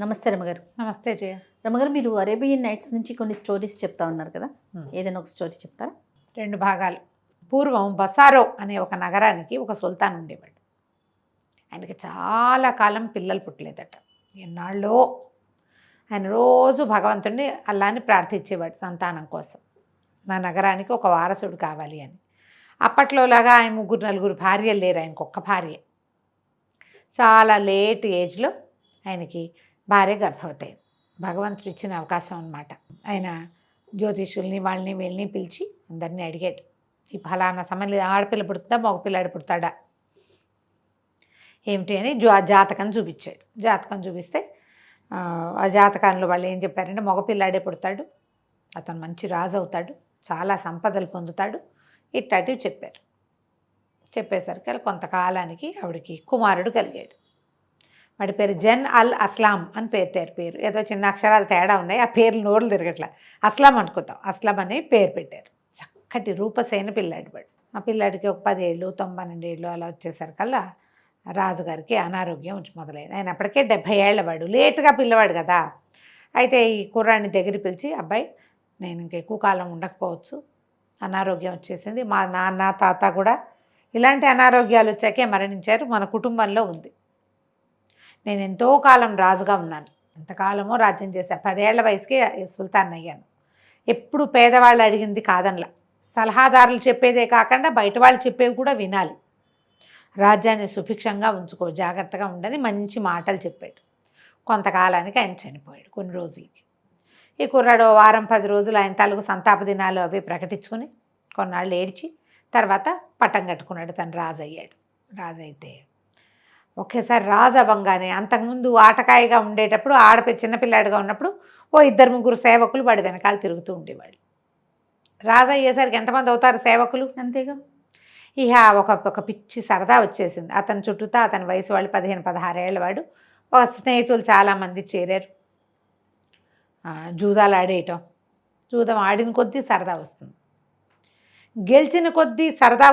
నమస్తే రమగారు. నమస్తే జయ. రమగారు, మీరు అరేబియన్ నైట్స్ నుంచి కొన్ని స్టోరీస్ చెప్తా ఉన్నారు కదా, ఏదైనా ఒక స్టోరీ చెప్తారా? 2 భాగాలు. పూర్వం బసారో అనే ఒక నగరానికి ఒక సుల్తాన్ ఉండేవాడు. ఆయనకి చాలా కాలం పిల్లలు పుట్టలేదట. ఎన్నాళ్ళో ఆయన రోజు భగవంతుడిని అల్లాని ప్రార్థించేవాడు సంతానం కోసం. నా నగరానికి ఒక వారసుడు కావాలి అని. అప్పట్లోలాగా ఆయన 3-4 భార్యలు లేరు, ఆయనకు ఒక్క భార్య. చాలా లేట్ ఏజ్లో ఆయనకి భార్య గర్భవతి అయింది. భగవంతుడు ఇచ్చిన అవకాశం అన్నమాట. ఆయన జ్యోతిషుల్ని వాళ్ళని వీళ్ళని పిలిచి అందరినీ అడిగాడు, ఈ ఫలానా సమయంలో ఆడపిల్ల పుడుతుందా మగపిల్లాడు పుడతాడా ఏమిటి అని జాతకం చూపించాడు. జాతకం చూపిస్తే ఆ జాతకంలో వాళ్ళు ఏం చెప్పారంటే మగపిల్లాడే పుడతాడు, అతను మంచి రాజు అవుతాడు, చాలా సంపదలు పొందుతాడు, ఇట్లాంటివి చెప్పారు. చెప్పేసరికి కొంతకాలానికి ఆవిడకి కుమారుడు కలిగాడు. వాడి పేరు జన్ అల్ అస్లాం అని పేరు. ఏదో చిన్న అక్షరాలు తేడా ఉన్నాయి, ఆ పేర్లు నోరులు తిరగట్లా. అస్లాం అనుకుంటాం, అస్లాం అని పేరు పెట్టారు. చక్కటి రూపసైన పిల్లాడు వాడు. ఆ పిల్లాడికి ఒక 10 ఏళ్ళు 92 ఏళ్ళు అలా వచ్చేసరికల్లా రాజుగారికి అనారోగ్యం మొదలైంది. ఆయన అప్పటికే 70 ఏళ్ళ వాడు, లేటుగా పిల్లవాడు కదా. అయితే ఈ కుర్రాన్ని దగ్గర పిలిచి, అబ్బాయి నేను ఇంక ఎక్కువ కాలం ఉండకపోవచ్చు, అనారోగ్యం వచ్చేసింది, మా నాన్న తాత కూడా ఇలాంటి అనారోగ్యాలు వచ్చాకే మరణించారు, మన కుటుంబంలో ఉంది. నేను ఎంతో కాలం రాజుగా ఉన్నాను, ఎంతకాలమో రాజ్యం చేశాను, 10 ఏళ్ల వయసుకే సుల్తాన్ అయ్యాను. ఎప్పుడు పేదవాళ్ళు అడిగింది కాదనలా, సలహాదారులు చెప్పేదే కాకుండా బయట వాళ్ళు చెప్పేవి కూడా వినాలి, రాజ్యాన్ని సుభిక్షంగా ఉంచుకో, జాగ్రత్తగా ఉండని మంచి మాటలు చెప్పాడు. కొంతకాలానికి ఆయన చనిపోయాడు. కొన్ని రోజులకి ఈ కుర్రాడు వారం 10 రోజులు ఆయన తాలూకు సంతాప దినాలు అవి ప్రకటించుకొని కొన్నాళ్ళు ఏడ్చి తర్వాత పట్టం కట్టుకున్నాడు, తను రాజు అయ్యాడు. రాజు అయితే ఒకేసారి రాజు అవ్వంగానే, అంతకుముందు ఆటకాయగా ఉండేటప్పుడు చిన్నపిల్లాడిగా ఉన్నప్పుడు 2-3 సేవకులు వాడి వెనకాల తిరుగుతూ ఉండేవాళ్ళు. రాజు అయ్యేసరికి ఎంతమంది అవుతారు సేవకులు, అంతేగా. ఇక ఒక పిచ్చి సరదా వచ్చేసింది అతని చుట్టూతా. అతని వయసు వాళ్ళు 15-16 ఏళ్ళ వాడు. ఒక స్నేహితులు చాలామంది చేరారు. జూదాలు ఆడేయటం, జూదం ఆడిన కొద్దీ సరదా వస్తుంది, గెలిచిన కొద్దీ సరదా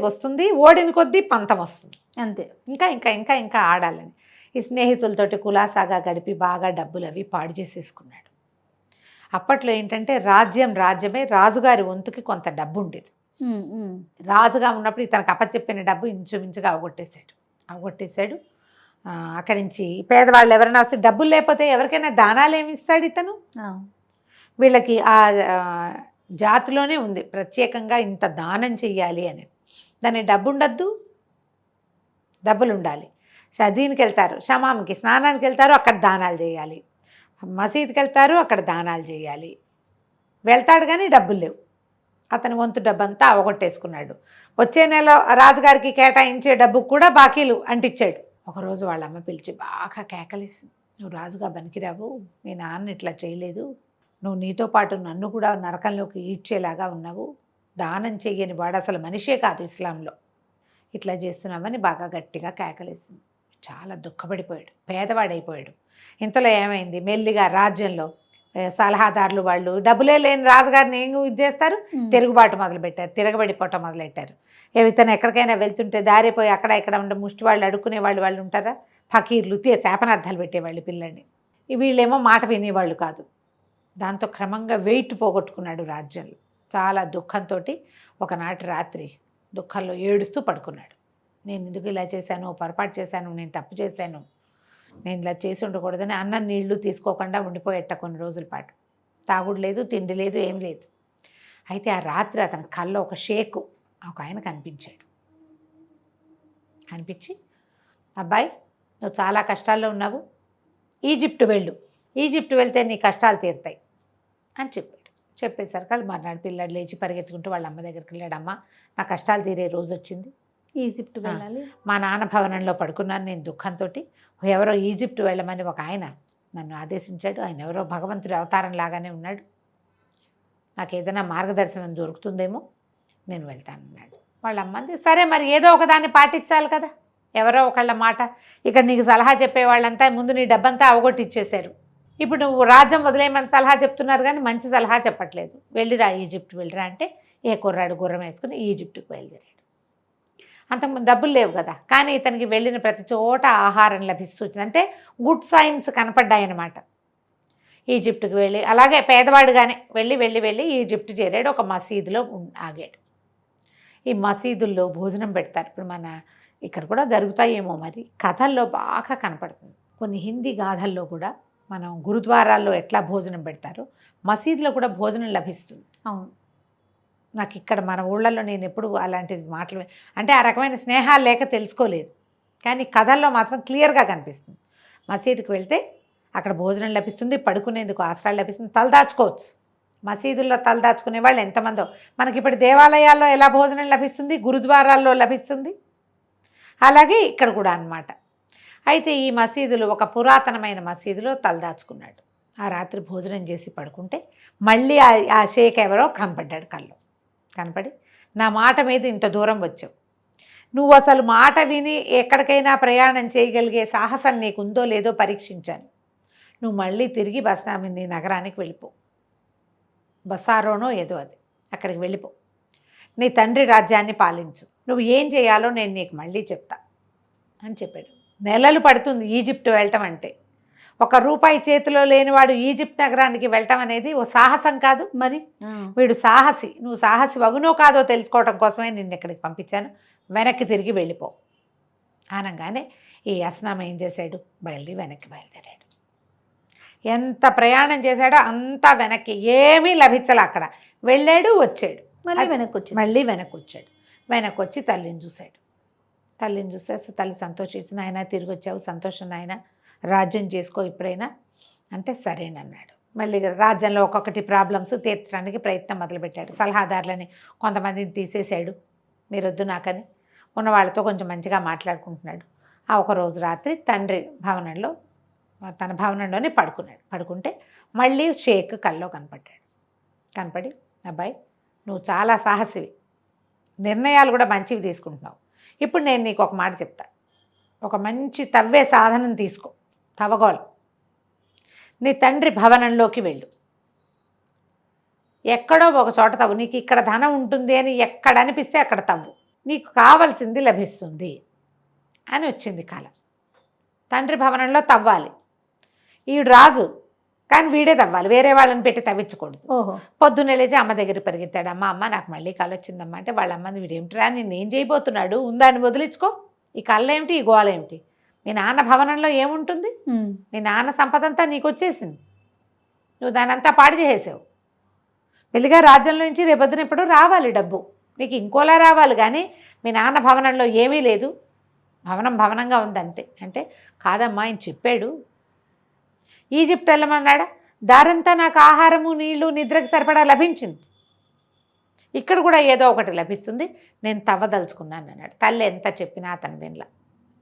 వస్తుంది, ఓడిన కొద్దీ పంతం వస్తుంది, అంతే. ఇంకా ఇంకా ఇంకా ఇంకా ఆడాలని ఈ స్నేహితులతోటి కులాసాగా గడిపి బాగా డబ్బులు అవి పాడు చేసేసుకున్నాడు. అప్పట్లో ఏంటంటే రాజ్యమే, రాజుగారి వంతుకి కొంత డబ్బు ఉండేది. రాజుగా ఉన్నప్పుడు ఇతనికి అప్పచెప్పిన డబ్బు ఇంచుమించుగా అవగొట్టేశాడు. అక్కడి నుంచి పేదవాళ్ళు ఎవరైనా వస్తే డబ్బులు లేకపోతే ఎవరికైనా దానాలు ఏమి ఇస్తాడు ఇతను. వీళ్ళకి ఆ జాతిలోనే ఉంది ప్రత్యేకంగా ఇంత దానం చెయ్యాలి అని. దాని డబ్బు ఉండద్దు, డబ్బులు ఉండాలి. దీనికి వెళ్తారు, షమాంకి స్నానానికి వెళ్తారు, అక్కడ దానాలు చేయాలి. మసీదుకి వెళ్తారు, అక్కడ దానాలు చేయాలి. వెళ్తాడు కానీ డబ్బులు లేవు. అతని వంతు డబ్బు అంతా అవగొట్టేసుకున్నాడు. వచ్చే నెల రాజుగారికి కేటాయించే డబ్బు కూడా బాకీలు అంటించాడు. ఒకరోజు వాళ్ళ అమ్మ పిలిచి బాగా కేకలేసింది, నువ్వు రాజుగా పనికిరావు, మీ నాన్న ఇట్లా చేయలేదు, నువ్వు నీతో పాటు నన్ను కూడా నరకంలోకి ఈడ్చేలాగా ఉన్నావు, దానం చెయ్యని వాడు అసలు మనిషే కాదు ఇస్లాంలో, ఇట్లా చేస్తున్నామని బాగా గట్టిగా కేకలేసింది. చాలా దుఃఖపడిపోయాడు, పేదవాడైపోయాడు. ఇంతలో ఏమైంది, మెల్లిగా రాజ్యంలో సలహాదారులు వాళ్ళు డబ్బులే లేని రాజుగారిని ఏం ఇది చేస్తారు, తిరుగుబాటు మొదలుపెట్టారు, తిరగబడిపోవటం మొదలెట్టారు. ఇతను ఎక్కడికైనా వెళ్తుంటే దారిపోయి అక్కడ ఇక్కడ ఉండే ముష్టి వాళ్ళు అడుక్కునే వాళ్ళు ఉంటారా, ఫకీర్లు శాపనార్థాలు పెట్టేవాళ్ళు పిల్లల్ని. వీళ్ళేమో మాట వినేవాళ్ళు కాదు. దాంతో క్రమంగా వెయిట్ పోగొట్టుకున్నాడు రాజ్యంలో. చాలా దుఃఖంతో ఒకనాటి రాత్రి దుఃఖంలో ఏడుస్తూ పడుకున్నాడు. నేను ఎందుకు ఇలా చేశాను, పొరపాటు చేశాను, నేను తప్పు చేశాను, నేను ఇలా చేసి ఉండకూడదని అన్నం నీళ్లు తీసుకోకుండా ఉండిపోయేట కొన్ని రోజుల పాటు. తాగుడు లేదు, తిండి లేదు, ఏం లేదు. అయితే ఆ రాత్రి అతని కల్లో ఒక షేకు ఒక ఆయన కనిపించి, అబ్బాయి నువ్వు చాలా కష్టాల్లో ఉన్నావు, ఈజిప్ట్ వెళ్తే నీ కష్టాలు తీరుతాయి అని చెప్పాడు. చెప్పేసరికి మర్నాడు పిల్లాడు లేచి పరిగెత్తుకుంటూ వాళ్ళ అమ్మ దగ్గరికి వెళ్ళాడు. అమ్మ, నా కష్టాలు తీరే రోజు వచ్చింది, ఈజిప్ట్ వెళ్ళాలి, మా నాన్న భవనంలో పడుకున్నాను నేను దుఃఖంతో, ఎవరో ఈజిప్ట్ వెళ్ళమని ఒక ఆయన నన్ను ఆదేశించాడు, ఆయన ఎవరో భగవంతుడి అవతారం లాగానే ఉన్నాడు, నాకు ఏదైనా మార్గదర్శనం దొరుకుతుందేమో, నేను వెళ్తానన్నాడు. వాళ్ళ అమ్మంది సరే మరి ఏదో ఒకదాన్ని పాటించాలి కదా, ఎవరో ఒకళ్ళ మాట. ఇక నీకు సలహా చెప్పేవాళ్ళంతా ముందు నీ డబ్బంతా అవగొట్టిచ్చేశారు, ఇప్పుడు నువ్వు రాజ్యం వదిలేయమని సలహా చెప్తున్నారు కానీ మంచి సలహా చెప్పట్లేదు, వెళ్ళిరా ఈజిప్ట్ వెళ్ళిరా అంటే ఏ కుర్రాడు గుర్రం వేసుకుని ఈజిప్ట్కి బయలుదేరాడు. అంతకుముందు డబ్బులు లేవు కదా, కానీ ఇతనికి వెళ్ళిన ప్రతి చోట ఆహారం లభిస్తుంది. అంటే గుడ్ సైన్స్ కనపడ్డాయన్నమాట. ఈజిప్ట్కి వెళ్ళి అలాగే పేదవాడుగానే వెళ్ళి ఈజిప్ట్ చేరాడు. ఒక మసీదులో ఆగాడు. ఈ మసీదుల్లో భోజనం పెడతారు. ఇప్పుడు మన ఇక్కడ కూడా జరుగుతాయేమో, మరి కథల్లో బాగా కనపడుతుంది. కొన్ని హిందీ గాథల్లో కూడా మనం గురుద్వారాల్లో ఎట్లా భోజనం పెడతారో మసీదులో కూడా భోజనం లభిస్తుంది. అవును, నాకు ఇక్కడ మన ఊళ్ళల్లో నేను ఎప్పుడు అలాంటి మాటలు అంటే ఆ రకమైన స్నేహాలు లేక తెలుసుకోలేదు, కానీ కథల్లో మాత్రం క్లియర్గా కనిపిస్తుంది. మసీదుకి వెళ్తే అక్కడ భోజనం లభిస్తుంది, పడుకునేందుకు ఆశ్రయాలు లభిస్తుంది, తలదాచుకోవచ్చు. మసీదుల్లో తలదాచుకునే వాళ్ళు ఎంతమందో. మనకి ఇప్పుడు దేవాలయాల్లో ఎలా భోజనం లభిస్తుంది, గురుద్వారాల్లో లభిస్తుంది, అలాగే ఇక్కడ కూడా అన్నమాట. అయితే ఈ మసీదులు ఒక పురాతనమైన మసీదులో తలదాచుకున్నాడు. ఆ రాత్రి భోజనం చేసి పడుకుంటే మళ్ళీ ఆ షేక్ ఎవరో కనపడ్డాడు. కనపడి, నా మాట మీద ఇంత దూరం వచ్చావు, నువ్వు అసలు మాట విని ఎక్కడికైనా ప్రయాణం చేయగలిగే సాహసం నీకుందో లేదో పరీక్షించాను. నువ్వు మళ్ళీ తిరిగి నీ నగరానికి వెళ్ళిపో, బసారోనో ఏదో అది, అక్కడికి వెళ్ళిపో, నీ తండ్రి రాజ్యాన్ని పాలించు, నువ్వు ఏం చేయాలో నేను నీకు మళ్ళీ చెప్తా అని చెప్పాడు. నెలలు పడుతుంది ఈజిప్ట్ వెళ్ళటం అంటే. ₹1 చేతిలో లేనివాడు ఈజిప్ట్ నగరానికి వెళ్ళటం అనేది ఓ సాహసం కాదు మరి. వీడు సాహసి. నువ్వు సాహసి అవునో కాదో తెలుసుకోవడం కోసమే నిన్ను ఇక్కడికి పంపించాను, వెనక్కి తిరిగి వెళ్ళిపో అనగానే ఈ అస్నామ ఏం చేశాడు, వెనక్కి బయలుదేరాడు. ఎంత ప్రయాణం చేశాడో అంతా వెనక్కి, ఏమీ లభించాలి. అక్కడ వెళ్ళాడు, వచ్చాడు, మళ్ళీ వెనక్కి వచ్చాడు. వెనక్కి వచ్చి తల్లిని చూశాడు. తల్లిని చూస్తే తల్లి సంతోషించిన, ఆయన తిరిగి వచ్చావు, సంతోషం ఆయన, రాజ్యం చేసుకో ఇప్పుడైనా అంటే సరేనన్నాడు. మళ్ళీ రాజ్యంలో ఒక్కొక్కటి ప్రాబ్లమ్స్ తీర్చడానికి ప్రయత్నం మొదలుపెట్టాడు. సలహాదారులని కొంతమందిని తీసేశాడు, మీరొద్దు నాకని. ఉన్న వాళ్ళతో కొంచెం మంచిగా మాట్లాడుకుంటున్నాడు. ఆ ఒకరోజు రాత్రి తండ్రి భవనంలో, తన భవనంలోనే పడుకుంటే మళ్ళీ షేక్ కల్లో కనపడి, అబ్బాయి నువ్వు చాలా సాహసివి, నిర్ణయాలు కూడా మంచివి తీసుకుంటున్నావు. ఇప్పుడు నేను నీకు ఒక మాట చెప్తా, ఒక మంచి తవ్వే సాధనం తీసుకో, తవ్వగోలు. నీ తండ్రి భవనంలోకి వెళ్ళు, ఎక్కడో ఒక చోట తవ్వు, నీకు ఇక్కడ ధనం ఉంటుంది అని ఎక్కడ అనిపిస్తే అక్కడ తవ్వు, నీకు కావలసింది లభిస్తుంది అని వచ్చింది కాలం. తండ్రి భవనంలో తవ్వాలి. ఈడు రాజు, కానీ వీడే తవ్వాలి, వేరే వాళ్ళని పెట్టి తవ్వించకూడదు. పొద్దున్నే లేచి అమ్మ దగ్గర పరిగెత్తాడు. అమ్మ నాకు మళ్ళీ కళ వచ్చిందమ్మా అంటే, వాళ్ళ అమ్మని వీడేమిటిరా నిన్నేం చేయబోతున్నాడు, ఉందాన్ని వదిలించుకో, ఈ కళ్ళ ఏమిటి, ఈ గోల ఏమిటి, మీ నాన్న భవనంలో ఏముంటుంది, మీ నాన్న సంపదంతా నీకు వచ్చేసింది, నువ్వు దానంతా పాడు చేసేసావు. వెలిగా రాజ్యంలో నుంచి రేపొద్దున ఎప్పుడు రావాలి డబ్బు, నీకు ఇంకోలా రావాలి, కానీ మీ నాన్న భవనంలో ఏమీ లేదు, భవనంగా ఉంది అంతే. అంటే కాదమ్మా ఆయన చెప్పాడు, ఈజిప్ట్ వెళ్ళమన్నాడా, దారంతా నాకు ఆహారము నీళ్లు నిద్రకు సరిపడా లభించింది, ఇక్కడ కూడా ఏదో ఒకటి లభిస్తుంది, నేను తవ్వదలుచుకున్నాను అన్నాడు. తల్లి ఎంత చెప్పినా అతను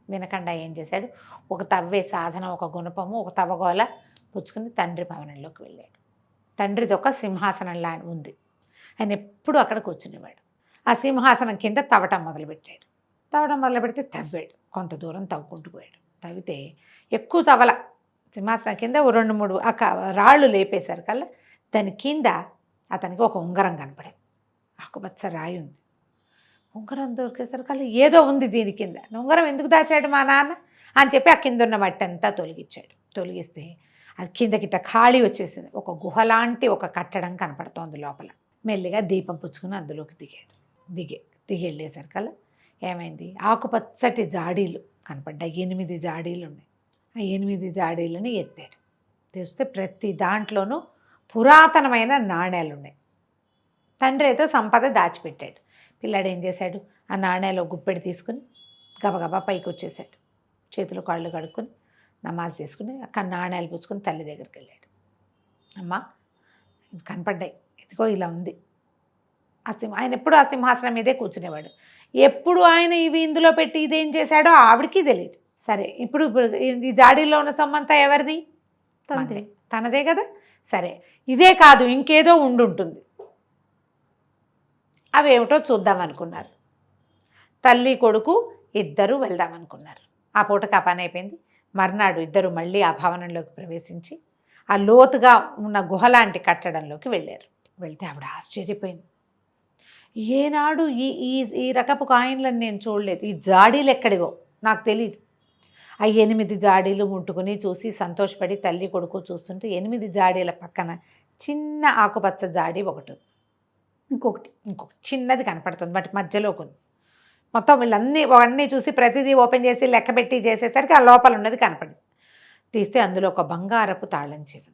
వినకుండా ఏం చేశాడు, ఒక తవ్వే సాధనం, ఒక గుణపము, ఒక తవ్వగోల పుచ్చుకుని తండ్రి భవనంలోకి వెళ్ళాడు. తండ్రిది ఒక సింహాసనంలా ఉంది, ఆయన ఎప్పుడు అక్కడ కూర్చునేవాడు. ఆ సింహాసనం కింద తవ్వటం మొదలుపెట్టాడు. తవ్వాడు, కొంత దూరం తవ్వుకుంటూ పోయాడు. తవ్వితే ఎక్కువ తవ్వల, సింహాసనం కింద 2-3 రాళ్ళు లేపేశారు కల్లా దాని కింద అతనికి ఒక ఉంగరం కనపడింది. ఆకుపచ్చ రాయి ఉంది. ఉంగరం దొరికేసరికల్లా ఏదో ఉంది దీని కింద. ఉంగరం ఎందుకు దాచాడు మా నాన్న అని చెప్పి ఆ కింద ఉన్న మట్టి అంతా తొలగిస్తే అది కిందకిట్ట ఖాళీ వచ్చేసింది. ఒక గుహలాంటి ఒక కట్టడం కనపడుతోంది లోపల. మెల్లిగా దీపం పుచ్చుకుని అందులోకి దిగి వెళ్ళేసరికల్లా ఏమైంది, ఆకుపచ్చటి జాడీలు కనపడ్డాయి. 8 జాడీలు ఉన్నాయి. ఆ 8 జాడీలని ఎత్తాడు. తెస్తే ప్రతి దాంట్లోనూ పురాతనమైన నాణేలు ఉన్నాయి. తండ్రి అయితే సంపద దాచిపెట్టాడు. పిల్లాడు ఏం చేశాడు, ఆ నాణేలు గుప్పెడి తీసుకుని గబగబా పైకి వచ్చేసాడు. చేతులు కాళ్ళు కడుక్కొని నమాజ్ చేసుకుని అక్కడ నాణేలు పుచ్చుకొని తల్లి దగ్గరికి వెళ్ళాడు. అమ్మ కనపడ్డాయి, ఇదిగో ఇలా ఉంది. ఆయన ఎప్పుడు ఆ సింహాసనం మీదే కూర్చునేవాడు. ఎప్పుడు ఆయన ఇవి ఇందులో పెట్టి ఇదేం చేశాడో ఆవిడికి తెలియదు. సరే, ఇప్పుడు ఈ జాడీలో ఉన్న సొమ్మంతా ఎవరిది, తనదే కదా. సరే, ఇదే కాదు ఇంకేదో ఉండుంటుంది, అవేమిటో చూద్దామనుకున్నారు. తల్లి కొడుకు ఇద్దరు వెళ్దామనుకున్నారు. ఆ పూటకు ఆ పని అయిపోయింది. మర్నాడు ఇద్దరు మళ్ళీ ఆ భవనంలోకి ప్రవేశించి ఆ లోతుగా ఉన్న గుహలాంటి కట్టడంలోకి వెళ్ళారు. వెళ్తే ఆవిడ ఆశ్చర్యపోయింది. ఏనాడు ఈ ఈ ఈ రకపు కాయిన్లను నేను చూడలేదు. ఈ జాడీలు ఎక్కడివో నాకు తెలియదు. ఆ 8 జాడీలు ముట్టుకుని చూసి సంతోషపడి తల్లి కొడుకు చూస్తుంటే 8 జాడీల పక్కన చిన్న ఆకుపచ్చ జాడీ ఒకటి ఉంది. ఇంకొకటి చిన్నది కనపడుతుంది. వాటి మధ్యలోకి ఉంది. మొత్తం వీళ్ళన్నీ చూసి ప్రతిదీ ఓపెన్ చేసి లెక్క పెట్టి చేసేసరికి ఆ లోపల ఉన్నది కనపడింది. తీస్తే అందులో ఒక బంగారపు తాళం చెవి.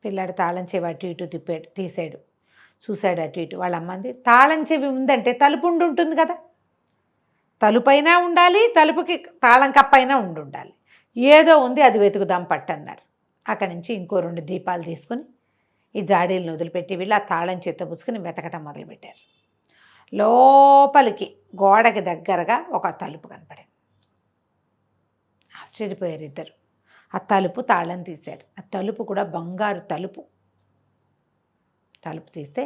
పిల్లాడు తాళం చెవి అటు ఇటు తీసాడు, చూశాడు అటు ఇటు. వాళ్ళ అమ్మంది, తాళం చెవి ఉందంటే తలుపు ఉంటుంది కదా, తలుపైనా ఉండాలి, తలుపుకి తాళం కప్పైనా ఉండాలి, ఏదో ఉంది, అది వెతుకుదాం పట్టన్నారు. అక్కడి నుంచి ఇంకో 2 దీపాలు తీసుకుని ఈ జాడీలను వదిలిపెట్టి వీళ్ళు ఆ తాళం చేతపుచ్చుకొని వెతకటం మొదలుపెట్టారు. లోపలికి గోడకి దగ్గరగా ఒక తలుపు కనపడింది. ఆశ్చర్యపోయారు ఇద్దరు. ఆ తలుపు తాళం తీశారు. ఆ తలుపు కూడా బంగారు తలుపు. తలుపు తీస్తే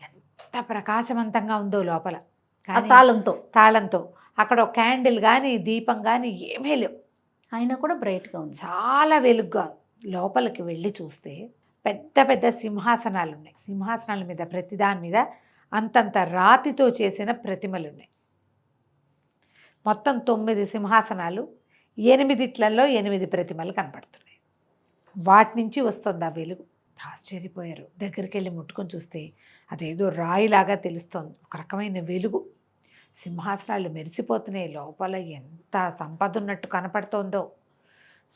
ఎంత ప్రకాశవంతంగా ఉందో లోపల. తాళంతో అక్కడ ఒక క్యాండిల్ కానీ దీపం కానీ ఏమీ లేవు. అయినా కూడా బ్రైట్గా ఉంది, చాలా వెలుగుగా. లోపలికి వెళ్ళి చూస్తే పెద్ద పెద్ద సింహాసనాలు ఉన్నాయి. సింహాసనాల మీద ప్రతిదాని మీద అంతంత రాతితో చేసిన ప్రతిమలు ఉన్నాయి. మొత్తం 9 సింహాసనాలు, 8 8 ప్రతిమలు కనపడుతున్నాయి. వాటి నుంచి వస్తుంది ఆ వెలుగు. ఆశ్చర్యపోయారు. దగ్గరికి వెళ్ళి ముట్టుకొని చూస్తే అదేదో రాయిలాగా తెలుస్తోంది. ఒక రకమైన వెలుగు. సింహాసనాలు మెరిసిపోతున్నాయి. లోపల ఎంత సంపద ఉన్నట్టు కనపడుతోందో.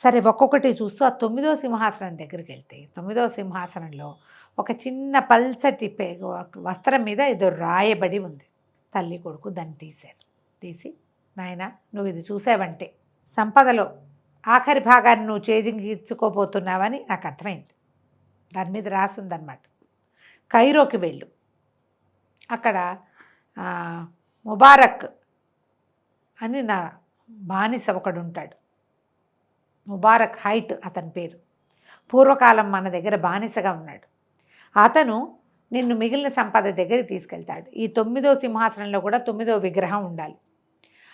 సరే ఒక్కొక్కటి చూస్తూ ఆ 9వ సింహాసనం దగ్గరికి వెళ్తే 9వ సింహాసనంలో ఒక చిన్న పల్చటి వస్త్రం మీద ఏదో రాయబడి ఉంది. తల్లి కొడుకు దాన్ని తీసి, నాయనా నువ్వు ఇది చూసావంటే సంపదలో ఆఖరి భాగాన్ని నువ్వు చేజించుకోబోతున్నావని నాకు అర్థమైంది. దాని మీద రాసి ఉందన్నమాట. కైరోకి వెళ్ళు, అక్కడ ముబారక్ అని నా బానిస ఒకడు ఉంటాడు. ముబారక్ హైట్ అతని పేరు. పూర్వకాలం మన దగ్గర బానిసగా ఉన్నాడు. అతను నిన్ను మిగిలిన సంపద దగ్గరికి తీసుకెళ్తాడు. ఈ 9వ సింహాసనంలో కూడా 9వ విగ్రహం ఉండాలి.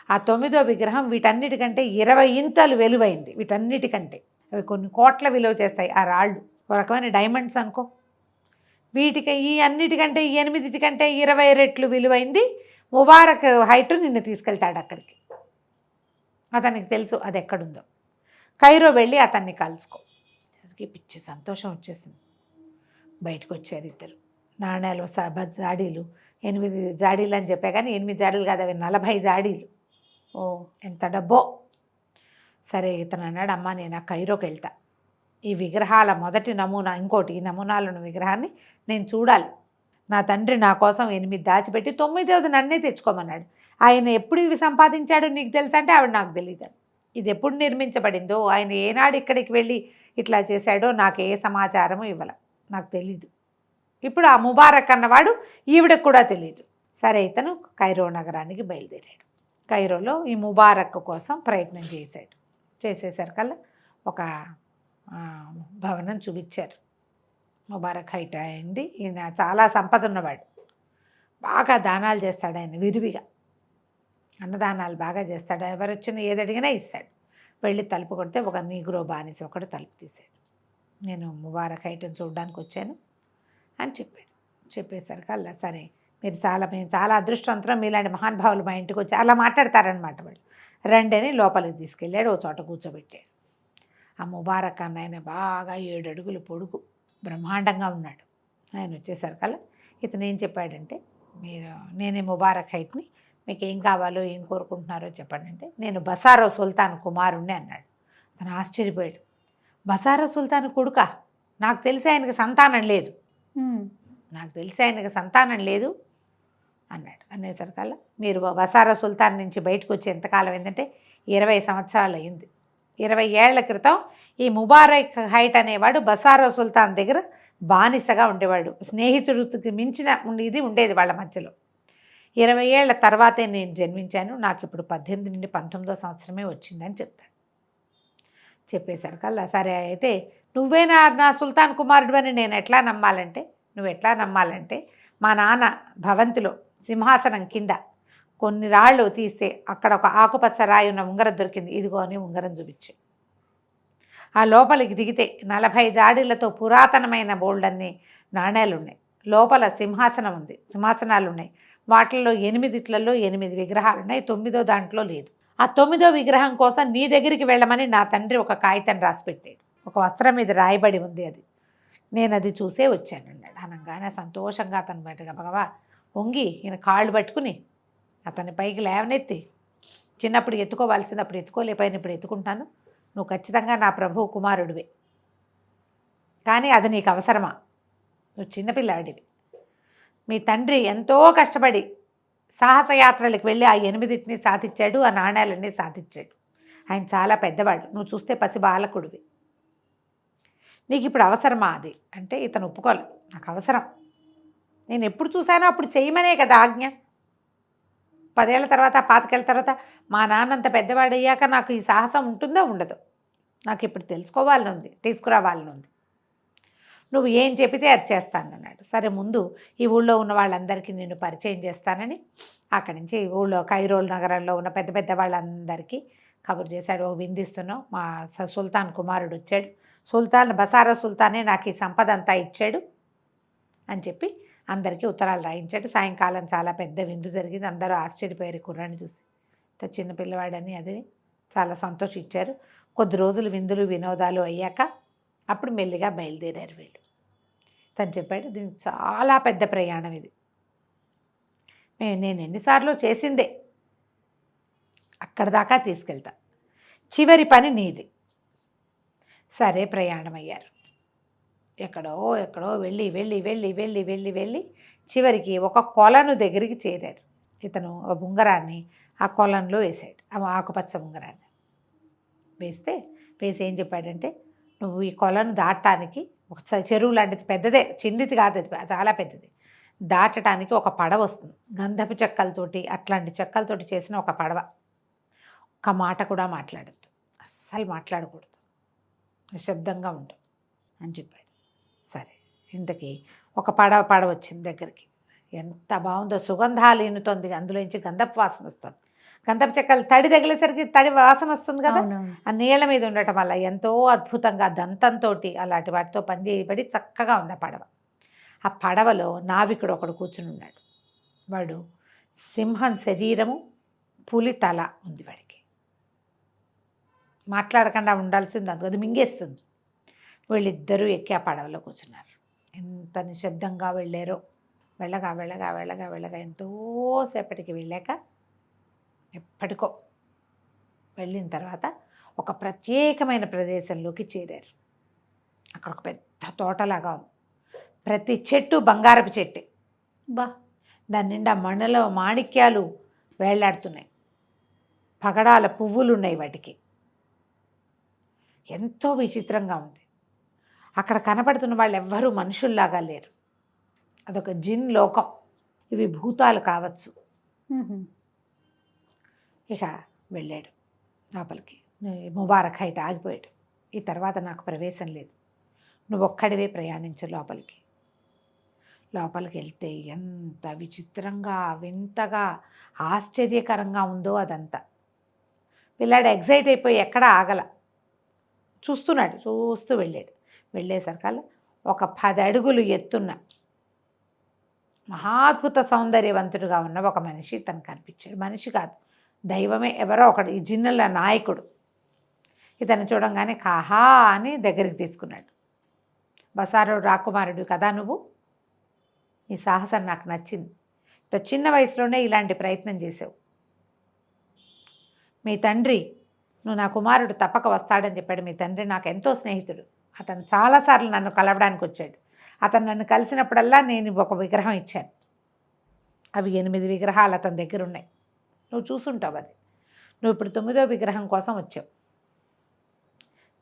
ఆ 9వ విగ్రహం వీటన్నిటికంటే 20 ఇంతలు విలువైంది. వీటన్నిటికంటే అవి కొన్ని కోట్ల విలువ చేస్తాయి ఆ రాళ్ళు. ఒక రకమైన డైమండ్స్ అనుకో. వీటికి ఈ అన్నిటికంటే 8 20 రెట్లు విలువైంది. ముబారక్ హైట్ నిన్ను తీసుకెళ్తాడు అక్కడికి. అతనికి తెలుసు అది ఎక్కడుందో. కైరో వెళ్ళి అతన్ని కలుసుకో. పిచ్చి సంతోషం వచ్చేసింది. బయటకు వచ్చారు ఇద్దరు. నాణ్యాలు జాడీలు 8 జాడీలు అని చెప్పా కానీ 8 జాడీలు కాదు, అవి 40 జాడీలు. ఓ ఎంత డబ్బో. సరే ఇతను అన్నాడు, అమ్మ నేను ఆ కైరోకి వెళ్తా. ఈ విగ్రహాల మొదటి నమూనా, ఇంకోటి ఈ నమూనాలను విగ్రహాన్ని నేను చూడాలి. నా తండ్రి నా కోసం 8 దాచిపెట్టి 9వది నన్నే తెచ్చుకోమన్నాడు. ఆయన ఎప్పుడు ఇవి సంపాదించాడో నీకు తెలుసా అంటే ఆవిడ నాకు తెలియదు. ఇది ఎప్పుడు నిర్మించబడిందో, ఆయన ఏనాడు ఇక్కడికి వెళ్ళి ఇట్లా చేశాడో నాకు ఏ సమాచారము ఇవ్వాల, నాకు తెలీదు. ఇప్పుడు ఆ ముబారక్ అన్నవాడు ఈవిడకు కూడా తెలియదు. సరే ఇతను కైరో నగరానికి బయలుదేరాడు. కైరోలో ఈ ముబారక్ కోసం ప్రయత్నం చేసేసరికల్లా ఒక భవనం చూపించారు. ముబారక్ హైట్ అయింది. ఈయన చాలా సంపద ఉన్నవాడు. బాగా దానాలు చేస్తాడు ఆయన, విరివిగా అన్నదానాలు బాగా చేస్తాడు. ఎవరు వచ్చినా ఏది అడిగినా ఇస్తాడు. వెళ్ళి తలుపు కొడితే ఒక నీగ్రో బానిస ఒకడు తలుపు తీశాడు. నేను ముబారక్ హైట్ని చూడడానికి వచ్చాను అని చెప్పాడు. చెప్పేసరికల్లా సరే మేము చాలా అదృష్టవంతులం, మీలాంటి మహానుభావులు మా ఇంటికి వచ్చి అలా మాట్లాడతారనమాట వాళ్ళు. రండి అని లోపలికి తీసుకెళ్ళాడు. ఓ చోట కూర్చోబెట్టాడు. ఆ ముబారక్ అన్న ఆయన బాగా 7 అడుగులు పొడుగు, బ్రహ్మాండంగా ఉన్నాడు. ఆయన వచ్చేసరికల్లా ఇతను ఏం చెప్పాడంటే, నేనే ముబారక్ హైట్ని, మీకు ఏం కావాలో ఏం కోరుకుంటున్నారో చెప్పండి అంటే, నేను బసారో సుల్తాన్ కుమారుణ్ణి అన్నాడు. అతను ఆశ్చర్యపోయాడు. బసారో సుల్తాన్ కొడుకా? నాకు తెలిసి ఆయనకి సంతానం లేదు అన్నాడు. అనేసరికల్లా మీరు బసారో సుల్తాన్ నుంచి బయటకు వచ్చి ఎంతకాలం ఏంటంటే 20 సంవత్సరాలు అయింది. 20 ఏళ్ల క్రితం ఈ ముబారక్ హైట్ అనేవాడు బసారో సుల్తాన్ దగ్గర బానిసగా ఉండేవాడు. స్నేహితుడికి మించిన ఇది ఉండేది వాళ్ళ మధ్యలో. 20 ఏళ్ల తర్వాతే నేను జన్మించాను. నాకు ఇప్పుడు 18 నుండి 19వ సంవత్సరమే వచ్చిందని చెప్తాడు. చెప్పేసరికల్లా సరే అయితే నువ్వే నా సుల్తాన్ కుమారుడు అని నేను నువ్వు ఎట్లా నమ్మాలంటే మా నాన్న భవంతిలో సింహాసనం కింద కొన్ని రాళ్ళు తీస్తే అక్కడ ఒక ఆకుపచ్చ రాయి ఉన్న ఉంగరం దొరికింది, ఇదిగో అని ఉంగరం చూపించి ఆ లోపలికి దిగితే 40 జాడీలతో పురాతనమైన బోల్డన్ని నాణేలు ఉన్నాయి. లోపల సింహాసనం ఉంది, సింహాసనాలు ఉన్నాయి. వాటిల్లో 8 విగ్రహాలు ఉన్నాయి, 9వ దాంట్లో లేదు. ఆ 9వ విగ్రహం కోసం నీ దగ్గరికి వెళ్ళమని నా తండ్రి ఒక కాగితం రాసి పెట్టాడు. ఒక వస్త్రం మీద రాయబడి ఉంది. అది నేను అది చూసే వచ్చాను అన్నాడు. అనగానే సంతోషంగా అతను బయటగా భగవా వంగి ఈయన కాళ్ళు పట్టుకుని అతని పైకి లేవనెత్తి, చిన్నప్పుడు ఎత్తుకోవాల్సింది అప్పుడు ఎత్తుకోలేకపోయిన ఇప్పుడు ఎత్తుకుంటాను, నువ్వు ఖచ్చితంగా నా ప్రభు కుమారుడివే, కానీ అది నీకు అవసరమా? నువ్వు చిన్నపిల్లాడివి. మీ తండ్రి ఎంతో కష్టపడి సాహసయాత్రలకు వెళ్ళి ఆ 8 సాధించాడు, ఆ నాణ్యాలన్నీ సాధించాడు. ఆయన చాలా పెద్దవాడు, నువ్వు చూస్తే పసి బాలకుడివి. నీకు ఇప్పుడు అవసరమా అది అంటే ఇతను ఒప్పుకోలేదు. నాకు అవసరం, నేను ఎప్పుడు చూసానో అప్పుడు చేయమనే కదా ఆజ్ఞ. 10 ఏళ్ళ తర్వాత 25 ఏళ్ళ తర్వాత మా నాన్నంత పెద్దవాడయ్యాక నాకు ఈ సాహసం ఉంటుందో ఉండదు, నాకు ఇప్పుడు తెలుసుకోవాలని ఉంది, తీసుకురావాలని ఉంది. నువ్వు ఏం చెబితే అది చేస్తానన్నాడు. సరే ముందు ఈ ఊళ్ళో ఉన్న వాళ్ళందరికీ నేను పరిచయం చేస్తానని అక్కడి నుంచి ఊళ్ళో కైరోల్ నగరంలో ఉన్న పెద్ద పెద్ద వాళ్ళందరికీ కబురు చేశాడు. ఓ విందిస్తున్నాం, మా సుల్తాన్ కుమారుడు వచ్చాడు, సుల్తాన్ బసారా సుల్తానే నాకు ఈ సంపద అంతా ఇచ్చాడు అని చెప్పి అందరికీ ఉత్తరాలు రాయించాడు. సాయంకాలం చాలా పెద్ద విందు జరిగింది. అందరూ ఆశ్చర్యపోయారు కుర్రాన్ని చూసి, చిన్న పిల్లవాడని. అది చాలా సంతోషించారు. కొద్ది రోజులు విందులు వినోదాలు అయ్యాక అప్పుడు మెల్లిగా బయలుదేరారు వీళ్ళు. తను చెప్పాడు, దీనికి చాలా పెద్ద ప్రయాణం ఇది, నేను ఎన్నిసార్లు చేసిందే, అక్కడి దాకా తీసుకెళ్తా, చివరి పని నీది. సరే ప్రయాణం అయ్యారు. ఎక్కడో ఎక్కడో వెళ్ళి వెళ్ళి వెళ్ళి వెళ్ళి వెళ్ళి వెళ్ళి చివరికి ఒక కొలను దగ్గరికి చేరారు. ఇతను ఉంగరాన్ని ఆ కొలంలో వేసాడు, ఆ ఆకుపచ్చ ఉంగరాన్ని వేసి ఏం చెప్పాడంటే, నువ్వు ఈ కొలను దాటడానికి ఒక చెరువు లాంటిది, పెద్దదే, చిన్నది కాదు, అది చాలా పెద్దది, దాటడానికి ఒక పడవ వస్తుంది, గంధపు చెక్కలతోటి అట్లాంటి చెక్కలతోటి చేసిన ఒక పడవ. ఒక్క మాట కూడా మాట్లాడద్దు, అస్సలు మాట్లాడకూడదు, నిశ్శబ్దంగా ఉండు అని చెప్పాడు. సరే ఇంతకీ ఒక పడవ వచ్చింది దగ్గరికి. ఎంత బాగుందో, సుగంధాలు ఎన్నుతోంది, అందులోంచి గంధపు వాసన వస్తుంది. గంధపు చెక్కలు తడి తగిలేసరికి తడి వాసన వస్తుంది కదా, ఆ నీళ్ళ మీద ఉండటం వల్ల ఎంతో అద్భుతంగా దంతంతో అలాంటి వాటితో పని చేయబడి చక్కగా ఉంది ఆ పడవ. ఆ పడవలో నావికుడు ఒకడు కూర్చుని ఉన్నాడు. వాడు సింహం శరీరము, పులి తల ఉంది వాడికి. మాట్లాడకుండా ఉండాల్సింది, అది మింగేస్తుంది. వీళ్ళిద్దరూ ఎక్కి ఆ పడవలో కూర్చున్నారు. ఎంత నిశ్శబ్దంగా వెళ్ళారో. వెళ్ళగా వెళ్ళగా వెళ్ళగా వెళ్ళగా ఎంతోసేపటికి వెళ్ళాక, ఎప్పటికో వెళ్ళిన తర్వాత ఒక ప్రత్యేకమైన ప్రదేశంలోకి చేరారు. అక్కడ ఒక పెద్ద తోటలాగా ఉంది. ప్రతి చెట్టు బంగారపు చెట్టే. దాని నిండా మణిలో మాణిక్యాలు వేళ్లాడుతున్నాయి, పగడాల పువ్వులు ఉన్నాయి వాటికి. ఎంతో విచిత్రంగా ఉంది. అక్కడ కనపడుతున్న వాళ్ళు ఎవ్వరూ మనుషుల్లాగా లేరు, అదొక జిన్ లోకం. ఇవి భూతాలు కావచ్చు. ఇక వెళ్ళాడు లోపలికి. ముబారక్ హైట్ ఆగిపోయాడు. ఈ తర్వాత నాకు ప్రవేశం లేదు, నువ్వు ఒక్కడివే ప్రయాణించు లోపలికి. లోపలికి వెళ్తే ఎంత విచిత్రంగా, వింతగా, ఆశ్చర్యకరంగా ఉందో అదంతా. పిల్లాడు ఎగ్జైట్ అయిపోయి ఎక్కడ ఆగల, చూస్తున్నాడు, చూస్తూ వెళ్ళాడు. వెళ్ళేసరికల్లా ఒక 10 అడుగులు ఎత్తున్న మహాద్భుత సౌందర్యవంతుడుగా ఉన్న ఒక మనిషి తనకు కనిపించాడు. మనిషి కాదు, దైవమే, ఎవరో ఒకడు, ఈ జిన్నుల నాయకుడు. ఇతను చూడంగానే కాహా అని దగ్గరికి తీసుకున్నాడు. బసారో రాకుమారుడు కదా నువ్వు, ఈ సాహసం నాకు నచ్చింది, ఇంత చిన్న వయసులోనే ఇలాంటి ప్రయత్నం చేసావు. మీ తండ్రి, నువ్వు నా కుమారుడు తప్పక వస్తాడని చెప్పాడు. మీ తండ్రి నాకు ఎంతో స్నేహితుడు, అతను చాలాసార్లు నన్ను కలవడానికి వచ్చాడు. అతను నన్ను కలిసినప్పుడల్లా నేను ఒక విగ్రహం ఇచ్చాను. అవి 8 విగ్రహాలు అతని దగ్గర ఉన్నాయి, నువ్వు చూసుంటావు అది. నువ్వు ఇప్పుడు 9వ విగ్రహం కోసం వచ్చావు.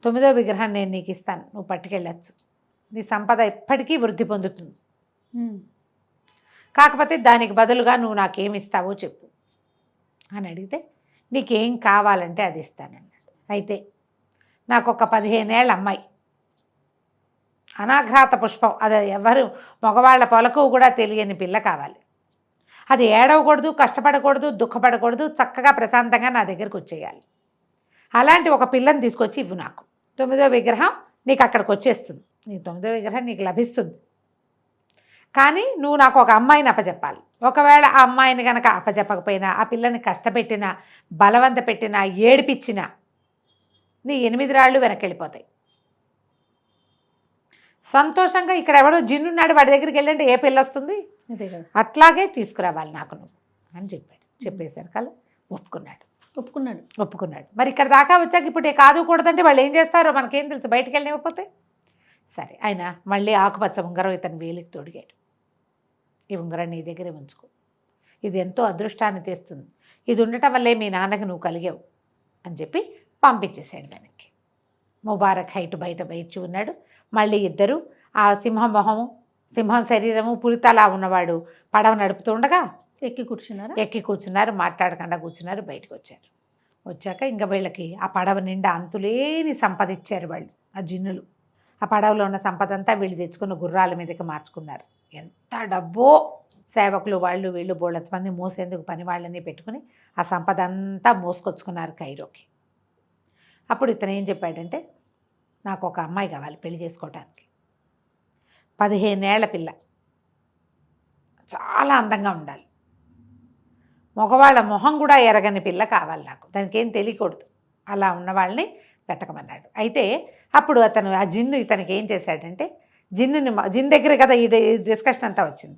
9వ విగ్రహం నేను నీకు ఇస్తాను, నువ్వు పట్టుకెళ్ళచ్చు. నీ సంపద ఎప్పటికీ వృద్ధి పొందుతుంది. కాకపోతే దానికి బదులుగా నువ్వు నాకేమి ఇస్తావో చెప్పు అని అడిగితే, నీకేం కావాలంటే అది ఇస్తానన్నాడు. అయితే నాకు ఒక 15 ఏళ్ళ అమ్మాయి, అనాఘ్రాత పుష్పం, అది ఎవరు మగవాళ్ళ పొలకు కూడా తెలియని పిల్ల కావాలి. అది ఏడవకూడదు, కష్టపడకూడదు, దుఃఖపడకూడదు, చక్కగా ప్రశాంతంగా నా దగ్గరికి వచ్చేయాలి. అలాంటి ఒక పిల్లని తీసుకొచ్చి ఇవ్వు నాకు. 9వ విగ్రహం నీకు అక్కడికి వచ్చేస్తుంది, నీ 9వ విగ్రహం నీకు లభిస్తుంది. కానీ నువ్వు నాకు ఒక అమ్మాయిని అప్పచెప్పాలి. ఒకవేళ ఆ అమ్మాయిని కనుక అప్పచెప్పకపోయినా, ఆ పిల్లని కష్టపెట్టినా, బలవంత పెట్టినా, ఏడిపించినా నీ 8 రాళ్ళు వెనక్కి వెళ్ళిపోతాయి. సంతోషంగా ఇక్కడ ఎవడో జిన్నున్నాడు వాడి దగ్గరికి వెళ్ళంటే ఏ పిల్ల వస్తుంది? అదే కదా. అట్లాగే తీసుకురావాలి నాకు నువ్వు అని చెప్పాడు. చెప్పేసరికి అలా ఒప్పుకున్నాడు. మరి ఇక్కడ దాకా వచ్చాక ఇప్పుడు కాదు కూడదంటే వాళ్ళు ఏం చేస్తారో మనకేం తెలుసు, బయటికి వెళ్ళనివ్వకపోతే. సరే ఆయన మళ్ళీ ఆకుపచ్చ ఉంగరం ఇతను వేలికి తొడిగాడు. ఈ ఉంగరం నీ దగ్గరే ఉంచుకో, ఇది ఎంతో అదృష్టాన్ని తెస్తుంది, ఇది ఉండటం వల్లే మీ నాన్నకి నువ్వు కలిగావు అని చెప్పి పంపించేశాడు వెనక్కి. ముబారక్ హైట్ బయట వేచి ఉన్నాడు. మళ్ళీ ఇద్దరు ఆ సింహం శరీరము పులితలా ఉన్నవాడు పడవ నడుపుతూ ఉండగా ఎక్కి కూర్చున్నారు, మాట్లాడకుండా కూర్చున్నారు. బయటకు వచ్చాక ఇంకా వీళ్ళకి ఆ పడవ నిండా అంతులేని సంపద ఇచ్చారు వాళ్ళు, ఆ జిన్నులు. ఆ పడవలో ఉన్న సంపద అంతా వీళ్ళు తెచ్చుకున్న గుర్రాల మీదకి మార్చుకున్నారు. ఎంత డబ్బో! సేవకులు వాళ్ళు వీళ్ళు బోళ్ళంత మంది మోసేందుకు పని వాళ్ళని పెట్టుకుని ఆ సంపద అంతా మోసుకొచ్చుకున్నారు కైరోకి. అప్పుడు ఇతను ఏం చెప్పాడంటే, నాకు ఒక అమ్మాయి కావాలి పెళ్లి చేసుకోవటానికి. 15 ఏళ్ల పిల్ల, చాలా అందంగా ఉండాలి, మగవాళ్ళ మొహం కూడా ఎరగని పిల్ల కావాలి నాకు, దానికి ఏం తెలియకూడదు, అలా ఉన్న వాళ్ళని వెతకమన్నాడు. అయితే అప్పుడు అతను ఆ జిన్ను ఇతనికి ఏం చేశాడంటే, జిన్ దగ్గర కదా ఈ డిస్కషన్ అంతా వచ్చింది.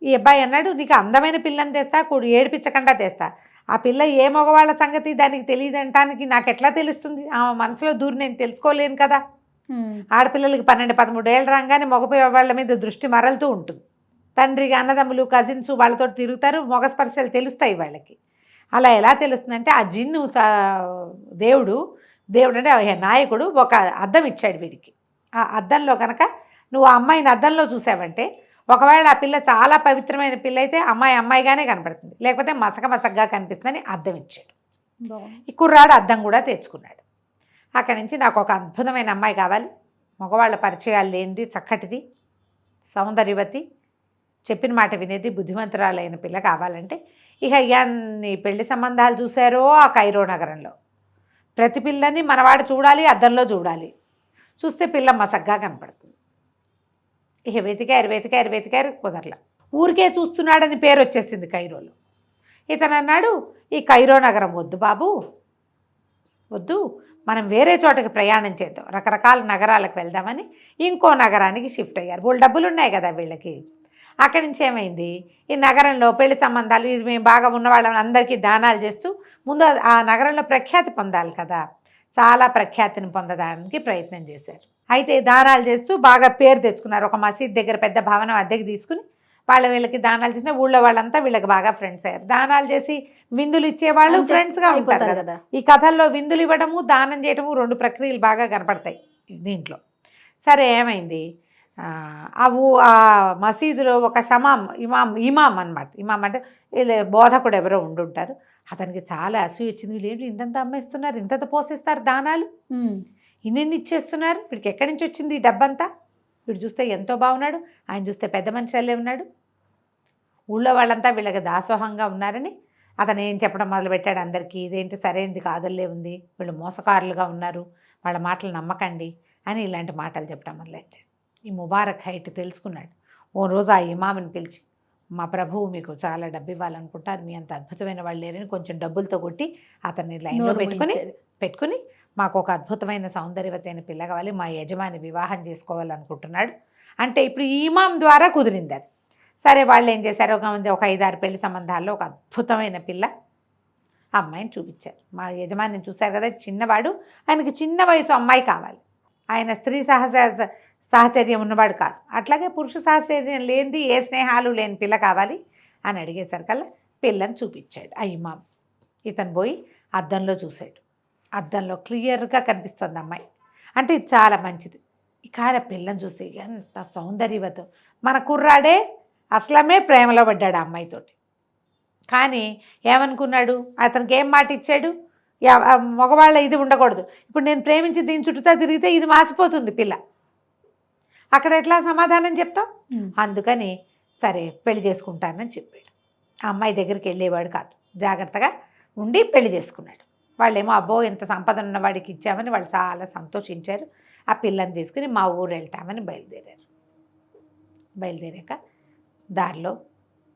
ఈ అబ్బాయి అన్నాడు, నీకు అందమైన పిల్లని తెస్తా, ఏడిపించకుండా తెస్తా, ఆ పిల్ల ఏ మగవాళ్ళ సంగతి దానికి తెలియదు అంటానికి నాకు ఎట్లా తెలుస్తుంది? ఆ మనసులో దూరి నేను తెలుసుకోలేను కదా. ఆడపిల్లలకి 12-13 ఏళ్ళు రాగానే మగపిల్లవాళ్ళ మీద దృష్టి మరలుతూ ఉంటుంది. తండ్రికి అన్నదమ్ములు కజిన్స్ వాళ్ళతో తిరుగుతారు, మగ స్పర్శలు తెలుస్తాయి వాళ్ళకి. అలా ఎలా తెలుస్తుందంటే, ఆ జిన్ను దేవుడు అంటే నాయకుడు ఒక అద్దం ఇచ్చాడు వీడికి. ఆ అద్దంలో కనుక నువ్వు ఆ అమ్మాయిని అద్దంలో చూసావంటే, ఒకవేళ ఆ పిల్ల చాలా పవిత్రమైన పిల్ల అయితే అమ్మాయిగానే కనపడుతుంది, లేకపోతే మసకగా కనిపిస్తుందని అద్దం ఇచ్చాడు. ఈ కుర్రాడు అద్దం కూడా తెచ్చుకున్నాడు. అక్కడి నుంచి నాకు ఒక అద్భుతమైన అమ్మాయి కావాలి, మగవాళ్ళ పరిచయాలు లేనిది, చక్కటిది, సౌందర్యవతి, చెప్పిన మాట వినేది, బుద్ధిమంతురాలైన పిల్ల కావాలంటే ఇక ఎన్ని పెళ్లి సంబంధాలు చూశారో ఆ కైరో నగరంలో. ప్రతి పిల్లని మనవాడు చూడాలి, అద్దంలో చూడాలి, చూస్తే పిల్ల మసగ్గా కనపడుతుంది. ఇక వెతికారు కుదరల. ఊరికే చూస్తున్నాడని పేరు వచ్చేసింది కైరోలో. ఇతను అన్నాడు, ఈ కైరో నగరం వద్దు బాబు, వద్దు, మనం వేరే చోటకి ప్రయాణం చేద్దాం, రకరకాల నగరాలకు వెళ్దామని ఇంకో నగరానికి షిఫ్ట్ అయ్యారు. వాళ్ళు డబ్బులు ఉన్నాయి కదా వీళ్ళకి. అక్కడి నుంచి ఏమైంది, ఈ నగరంలో పెళ్లి సంబంధాలు, ఇది మేము బాగా ఉన్న వాళ్ళని అందరికీ దానాలు చేస్తూ ముందు ఆ నగరంలో ప్రఖ్యాతి పొందాలి కదా, చాలా ప్రఖ్యాతిని పొందడానికి ప్రయత్నం చేశారు. అయితే దానాలు చేస్తూ బాగా పేరు తెచ్చుకున్నారు. ఒక మసీద్ దగ్గర పెద్ద భవనం అద్దెకి తీసుకుని వీళ్ళకి దానాలు చేసిన ఊళ్ళో వాళ్ళంతా వీళ్ళకి బాగా ఫ్రెండ్స్ అయ్యారు. దానాలు చేసి విందులు ఇచ్చేవాళ్ళు ఫ్రెండ్స్గా ఉంటారు కదా. ఈ కథల్లో విందులు ఇవ్వడము, దానం చేయడము 2 ప్రక్రియలు బాగా కనపడతాయి దీంట్లో. సరే ఏమైంది, ఆ మసీదులో ఒక ఇమాం అనమాట. ఇమాం అంటే బోధకుడు ఎవరో ఉండుంటారు. అతనికి చాలా అసూయ వచ్చింది, వీళ్ళు ఇంతంత అమ్మేస్తున్నారు, ఇంతంత పోసేస్తారు దానాలు, ఇన్ని ఇచ్చేస్తున్నారు, వీడికి ఎక్కడి నుంచి వచ్చింది ఈ డబ్బంతా? వీడు చూస్తే ఎంతో బాగున్నాడు, ఆయన చూస్తే పెద్ద మనిషి అల్లే ఉన్నాడు, ఊళ్ళో వాళ్ళంతా వీళ్ళకి దాసోహంగా ఉన్నారని అతను ఏం చెప్పడం మొదలుపెట్టాడు అందరికీ, ఇదేంటి సరైనది కాదల్లే ఉంది, వీళ్ళు మోసకారులుగా ఉన్నారు, వాళ్ళ మాటలు నమ్మకండి అని ఇలాంటి మాటలు చెప్పడం మొదలెట్టాడు. ఈ ముబారక్ హైట్ తెలుసుకున్నాడు. ఓ రోజు ఆ ఇమాముని పిలిచి, మా ప్రభువు మీకు చాలా డబ్బు ఇవ్వాలనుకుంటారు, మీ అంత అద్భుతమైన వాళ్ళు లేరని కొంచెం డబ్బులతో కొట్టి అతన్ని లైన్లో పెట్టుకుని మాకు ఒక అద్భుతమైన సౌందర్యవతి అయిన పిల్ల కావాలి, మా యజమాని వివాహం చేసుకోవాలనుకుంటున్నాడు అంటే ఇప్పుడు ఈ ఇమాం ద్వారా కుదిరింది అది. సరే వాళ్ళు ఏం చేశారు, ఒక 5-6 పెళ్లి సంబంధాల్లో ఒక అద్భుతమైన పిల్ల అమ్మాయిని చూపించారు. మా యజమానిని చూశారు కదా, చిన్నవాడు, ఆయనకి చిన్న వయసు అమ్మాయి కావాలి, ఆయన స్త్రీ సాహచర్యం ఉన్నవాడు కాదు, అట్లాగే పురుష సాహచర్యం లేనిది, ఏ స్నేహాలు లేని పిల్ల కావాలి అని అడిగేసరికల్లా పిల్లని చూపించాడు ఆ ఇమాం. ఇతను పోయి అద్దంలో చూశాడు. అద్దంలో క్లియర్గా కనిపిస్తుంది అమ్మాయి, అంటే ఇది చాలా మంచిది. ఇక ఆయన పిల్లని చూస్తే ఎంత సౌందర్యవతం, మన కుర్రాడే అసలమే ప్రేమలో పడ్డాడు ఆ అమ్మాయితోటి. కానీ ఏమనుకున్నాడు, అతనికి ఏం మాట ఇచ్చాడు, మగవాళ్ళ ఇది ఉండకూడదు, ఇప్పుడు నేను ప్రేమించి దీని చుట్టూతా తిరిగితే ఇది మాసిపోతుంది పిల్ల, అక్కడ ఎట్లా సమాధానం చెప్తాం, అందుకని సరే పెళ్లి చేసుకుంటానని చెప్పాడు. ఆ అమ్మాయి దగ్గరికి వెళ్ళేవాడు కాదు, జాగ్రత్తగా ఉండి పెళ్లి చేసుకున్నాడు. వాళ్ళేమో అబ్బో ఎంత సంపద ఉన్నవాడికి ఇచ్చామని వాళ్ళు చాలా సంతోషించారు. ఆ పిల్లని తీసుకుని మా ఊరు వెళ్తామని బయలుదేరాక దారిలో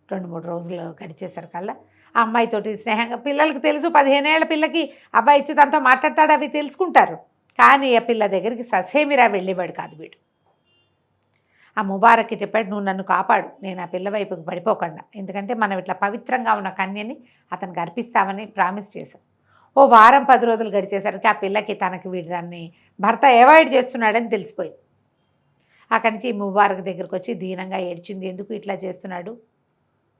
2-3 రోజులు గడిచేసరికల్లా ఆ అమ్మాయితోటి స్నేహంగా, పిల్లలకి తెలుసు 15 ఏళ్ల పిల్లకి అబ్బాయి ఇచ్చి తనతో మాట్లాడతాడు, అవి తెలుసుకుంటారు. కానీ ఆ పిల్ల దగ్గరికి ససేమిరా వెళ్ళేవాడు కాదు వీడు. ఆ ముబారక్కి చెప్పాడు, నువ్వు నన్ను కాపాడు, నేను ఆ పిల్ల వైపుకి పడిపోకుండా, ఎందుకంటే మనం ఇట్లా పవిత్రంగా ఉన్న కన్యని అతనికి అర్పిస్తామని ప్రామిస్ చేశాం. ఓ వారం 10 రోజులు గడిచేసరికి ఆ పిల్లకి తనకి వీడు దాన్ని భర్త అవాయిడ్ చేస్తున్నాడని తెలిసిపోయింది. అక్కడి నుంచి ముబారక్ దగ్గరికి వచ్చి దీనంగా ఏడ్చింది, ఎందుకు ఇట్లా చేస్తున్నాడు,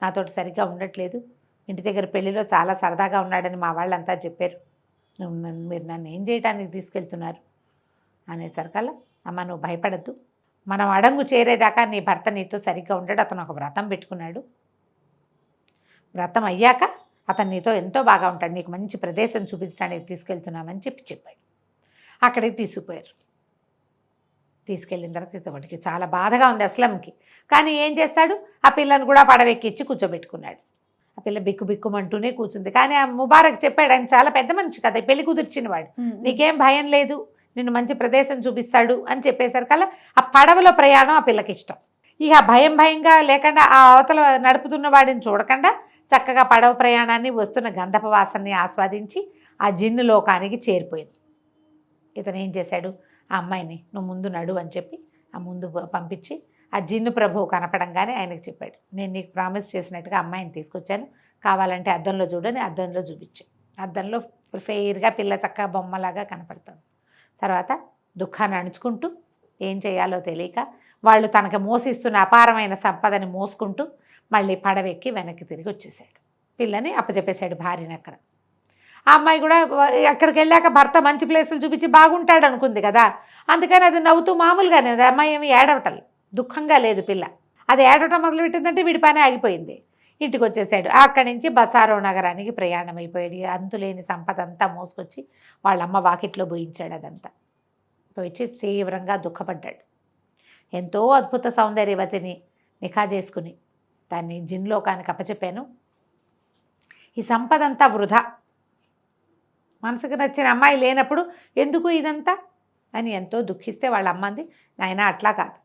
నాతోటి సరిగ్గా ఉండట్లేదు, ఇంటి దగ్గర పెళ్లిలో చాలా సరదాగా ఉన్నాడని మా వాళ్ళంతా చెప్పారు, మీరు నన్ను ఏం చేయడానికి తీసుకెళ్తున్నారు అనేసరికల్లా, అమ్మ నువ్వు భయపడద్దు, మనం అడంగు చేరేదాకా నీ భర్త నీతో సరిగ్గా ఉండడు, అతను ఒక వ్రతం పెట్టుకున్నాడు, వ్రతం అయ్యాక అతను నీతో ఎంతో బాగా ఉంటాడు, నీకు మంచి ప్రదేశం చూపించడానికి తీసుకెళ్తున్నామని చెప్పాడు. అక్కడికి తీసుకుపోయారు. తీసుకెళ్ళిన తర్వాత వాడికి చాలా బాధగా ఉంది అస్లంకి. కానీ ఏం చేస్తాడు, ఆ పిల్లను కూడా పడవెక్కించి కూర్చోబెట్టుకున్నాడు. ఆ పిల్ల బిక్కు బిక్కుమంటూనే కూర్చుంది. కానీ ఆ ముబారక్ చెప్పాడు, ఆయన చాలా పెద్ద మనిషి కదా, పెళ్లి కుదిర్చిన వాడు, నీకేం భయం లేదు, నిన్ను మంచి ప్రదేశం చూపిస్తాడు అని చెప్పేసరికల్లా ఆ పడవలో ప్రయాణం ఆ పిల్లకి ఇష్టం. ఇక భయంగా లేకుండా ఆ అవతల నడుపుతున్న వాడిని చూడకుండా చక్కగా పడవ ప్రయాణాన్ని, వస్తున్న గంధపు వాసనని ఆస్వాదించి ఆ జిన్ను లోకానికి చేరిపోయింది. ఇతను ఏం చేశాడు, ఆ అమ్మాయిని నువ్వు ముందు నడు అని చెప్పి ఆ ముందు పంపించి ఆ జిన్ను ప్రభువు కనపడంగానే ఆయనకు చెప్పాడు, నేను నీకు ప్రామిస్ చేసినట్టుగా అమ్మాయిని తీసుకొచ్చాను, కావాలంటే అద్దంలో చూడని అద్దంలో చూపించాను. అద్దంలో ఫెయిర్గా పిల్ల చక్కగా బొమ్మలాగా కనపడుతుంది. తర్వాత దుఃఖాన్ని అణుచుకుంటూ ఏం చేయాలో తెలియక వాళ్ళు తనకు మోసిస్తున్న అపారమైన సంపదని మోసుకుంటూ మళ్ళీ పడవెక్కి వెనక్కి తిరిగి వచ్చేసాడు. పిల్లని అప్పచెప్పేశాడు భార్యని. అక్కడ ఆ అమ్మాయి కూడా అక్కడికి వెళ్ళాక భర్త మంచి ప్లేసులు చూపించి బాగుంటాడు అనుకుంది కదా, అందుకని అది నవ్వుతూ మామూలుగానే, అది అమ్మాయి ఏమి ఏడవటం దుఃఖంగా లేదు పిల్ల. అది ఏడవటం మొదలుపెట్టిందంటే వీడి పని ఆగిపోయింది. ఇంటికి వచ్చేసాడు. అక్కడి నుంచి బసారో నగరానికి ప్రయాణం అయిపోయాడు. అంతులేని సంపద అంతా మోసుకొచ్చి వాళ్ళమ్మ వాకిట్లో పోయించాడు. అదంతా పోయించి తీవ్రంగా దుఃఖపడ్డాడు. ఎంతో అద్భుత సౌందర్యవతిని నిఖా చేసుకుని దాన్ని జిన్లోకానికి అప్పచెప్పాను, ఈ సంపద అంతా వృధా, మనసుకు నచ్చిన అమ్మాయి లేనప్పుడు ఎందుకు ఇదంతా అని ఎంతో దుఃఖిస్తే వాళ్ళ అమ్మంది, నాయన అట్లా కాదు,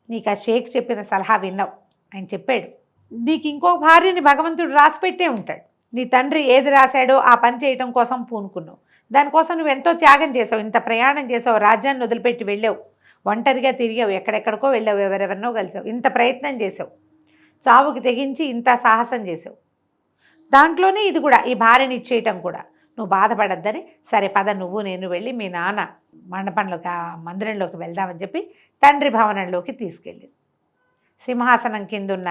నీకు ఆ షేక్ చెప్పిన సలహా విన్నావు, ఆయన చెప్పాడు, నీకు ఇంకో భార్యని భగవంతుడు రాసిపెట్టే ఉంటాడు, నీ తండ్రి ఏది రాశాడో ఆ పని చేయటం కోసం పూనుకున్నావు, దానికోసం నువ్వు ఎంతో త్యాగం చేసావు, ఇంత ప్రయాణం చేసావు, రాజ్యాన్ని వదిలిపెట్టి వెళ్ళావు, ఒంటరిగా తిరిగావు, ఎక్కడెక్కడికో వెళ్ళావు, ఎవరెవరినో కలిసావు, ఇంత ప్రయత్నం చేసావు, చావుకి తెగించి ఇంత సాహసం చేసావు, దాంట్లోనే ఇది కూడా, ఈ భార్యని ఇచ్చేయటం కూడా, నువ్వు బాధపడద్దని, సరే పద నువ్వు నేను వెళ్ళి మీ నాన్న మండపంలోకి, ఆ మందిరంలోకి వెళ్దామని చెప్పి తండ్రి భవనంలోకి తీసుకెళ్ళింది. సింహాసనం కిందున్న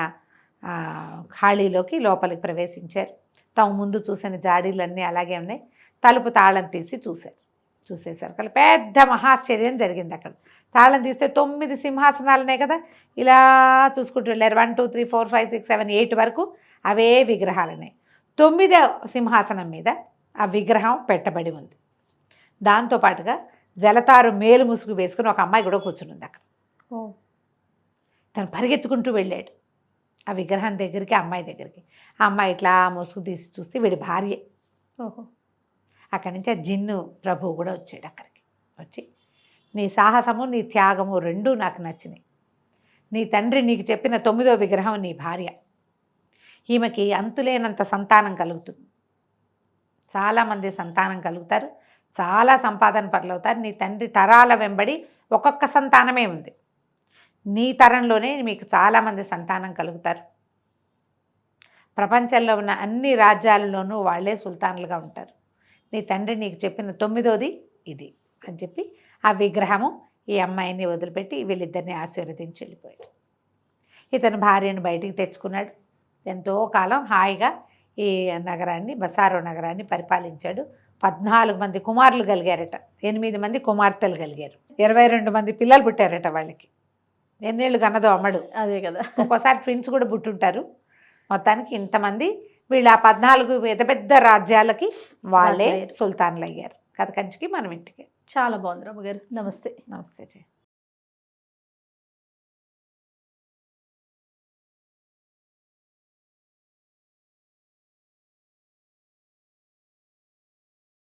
ఖాళీలోకి లోపలికి ప్రవేశించారు. తాము ముందు చూసిన జాడీలన్నీ అలాగే ఉన్నాయి. తలుపు తాళం తీసి చూశారు. చూసేసరికి పెద్ద మహాశ్చర్యం జరిగింది. అక్కడ తాళం తీస్తే 9 సింహాసనాలు ఉన్నాయి కదా, ఇలా చూసుకుంటూ వెళ్ళారు. 1 2 3 4 5 6 7 8 వరకు అవే విగ్రహాలు ఉన్నాయి. 9వ సింహాసనం మీద ఆ విగ్రహం పెట్టబడి ఉంది. దాంతోపాటుగా జలతారు మేలు ముసుగు వేసుకుని ఒక అమ్మాయి కూడా కూర్చుని ఉంది అక్కడ. తను పరిగెత్తుకుంటూ వెళ్ళాడు ఆ విగ్రహం దగ్గరికి, ఆ అమ్మాయి దగ్గరికి. ఆ అమ్మాయి ఇట్లా ముసుగు తీసి చూస్తే వీడి భార్య. అక్కడి నుంచి ఆ జిన్ను ప్రభువు కూడా వచ్చాడు అక్కడికి. వచ్చి, నీ సాహసము నీ త్యాగము రెండూ నాకు నచ్చినాయి. నీ తండ్రి నీకు చెప్పిన 9వ విగ్రహం నీ భార్య. ఈమెకి అంతులేనంత సంతానం కలుగుతుంది, చాలామంది సంతానం కలుగుతారు, చాలా సంపాదన పరులవుతారు. నీ తండ్రి తరాల వెంబడి ఒక్కొక్క సంతానమే ఉంది, నీ తరంలోనే మీకు చాలామంది సంతానం కలుగుతారు. ప్రపంచంలో ఉన్న అన్ని రాజ్యాలలోనూ వాళ్ళే సుల్తాన్లుగా ఉంటారు. నీ తండ్రి నీకు చెప్పిన 9వది ఇది అని చెప్పి ఆ విగ్రహము ఈ అమ్మాయిని వదిలిపెట్టి వీళ్ళిద్దరిని ఆశీర్వదించి వెళ్ళిపోయాడు. ఇతను భార్యను బయటికి తెచ్చుకున్నాడు. ఎంతో కాలం హాయిగా ఈ నగరాన్ని, బసారో నగరాన్ని పరిపాలించాడు. 14 మంది కుమారులు కలిగారట, 8 మంది కుమార్తెలు కలిగారు, 22 మంది పిల్లలు పుట్టారట వాళ్ళకి. ఎన్నేళ్ళు కన్నదో అమ్మడు, అదే కదా, ఒక్కోసారి ట్విన్స్ కూడా పుట్టుంటారు. మొత్తానికి ఇంతమంది వీళ్ళు ఆ 14 పెద్ద పెద్ద రాజ్యాలకి వాళ్ళే సుల్తాన్లు అయ్యారు. కథ కంచికి మనం ఇంటికి. చాలా బాగుంది రమ్మగారు. నమస్తే. నమస్తే జయ.